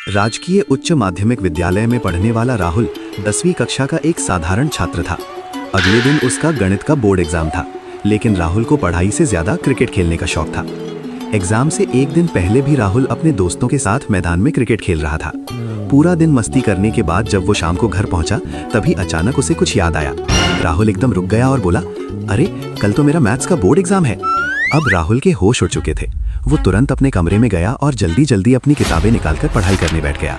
राजकीय उच्च माध्यमिक विद्यालय में पढ़ने वाला राहुल 10वीं कक्षा का एक साधारण छात्र था। अगले दिन उसका गणित का बोर्ड एग्जाम था, लेकिन राहुल को पढ़ाई से ज्यादा क्रिकेट खेलने का शौक था। एग्जाम से एक दिन पहले भी राहुल अपने दोस्तों के साथ मैदान में क्रिकेट खेल रहा था। पूरा दिन मस्ती करने के बाद जब वो शाम को घर पहुंचा, तभी अचानक उसे कुछ याद आया। राहुल एकदम रुक गया और बोला, अरे कल तो मेरा मैथ्स का बोर्ड एग्जाम है। अब राहुल के होश उड़ चुके थे। वो तुरंत अपने कमरे में गया और जल्दी जल्दी अपनी किताबें निकालकर पढ़ाई करने बैठ गया।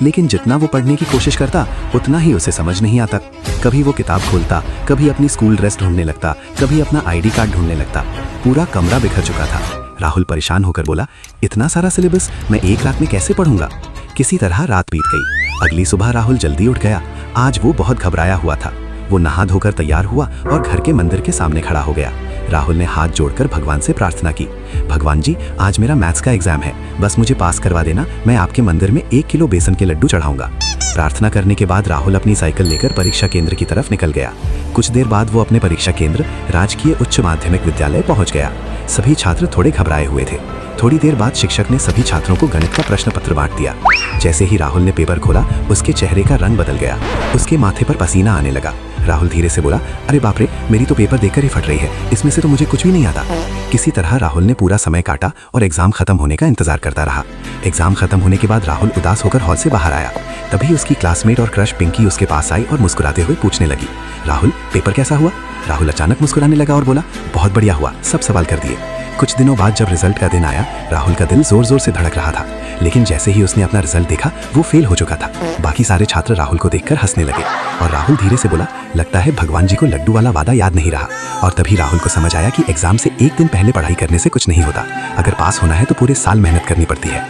लेकिन जितना वो पढ़ने की कोशिश करता, उतना ही उसे समझ नहीं आता। कभी वो किताब खोलता, कभी अपनी स्कूल ड्रेस ढूंढने लगता, कभी अपना आईडी कार्ड ढूंढने लगता। पूरा कमरा बिखर चुका था। राहुल परेशान होकर बोला, इतना सारा सिलेबस मैं एक रात में कैसे पढ़ूंगा। किसी तरह रात बीत गई। अगली सुबह राहुल जल्दी उठ गया। आज वो बहुत घबराया हुआ था। वो नहा धोकर तैयार हुआ और घर के मंदिर के सामने खड़ा हो गया। राहुल ने हाथ जोड़कर भगवान से प्रार्थना की, भगवान जी, आज मेरा मैथ्स का एग्जाम है, बस मुझे पास करवा देना। मैं आपके मंदिर में 1 किलो बेसन के लड्डू चढ़ाऊंगा। प्रार्थना करने के बाद राहुल अपनी साइकिल लेकर परीक्षा केंद्र की तरफ निकल गया। कुछ देर बाद वो अपने परीक्षा केंद्र राजकीय उच्च माध्यमिक विद्यालय पहुंच गया। सभी छात्र थोड़े घबराए हुए थे। थोड़ी देर बाद शिक्षक ने सभी छात्रों को गणित का प्रश्न पत्र बांट दिया। जैसे ही राहुल ने पेपर खोला, उसके चेहरे का रंग बदल गया। उसके माथे पर पसीना आने लगा। राहुल धीरे से बोला, अरे बाप रे, मेरी तो पेपर देखकर ही फट रही है, इसमें से तो मुझे कुछ भी नहीं आता। किसी तरह राहुल ने पूरा समय काटा और एग्जाम खत्म होने का इंतजार करता रहा। एग्जाम खत्म होने के बाद राहुल उदास होकर हॉल से बाहर आया। तभी उसकी क्लासमेट और क्रश पिंकी उसके पास आई और मुस्कुराते हुए पूछने लगी, राहुल पेपर कैसा हुआ। राहुल अचानक मुस्कुराने लगा और बोला, बहुत बढ़िया हुआ, सब सवाल कर दिए। कुछ दिनों बाद जब रिजल्ट का दिन आया, राहुल का दिल जोर जोर से धड़क रहा था। लेकिन जैसे ही उसने अपना रिजल्ट देखा, वो फेल हो चुका था। बाकी सारे छात्र राहुल को देखकर हंसने लगे और राहुल धीरे से बोला, लगता है भगवान जी को लड्डू वाला वादा याद नहीं रहा। और तभी राहुल को समझ आया कि एग्जाम से एक दिन पहले पढ़ाई करने से कुछ नहीं होता। अगर पास होना है तो पूरे साल मेहनत करनी पड़ती है।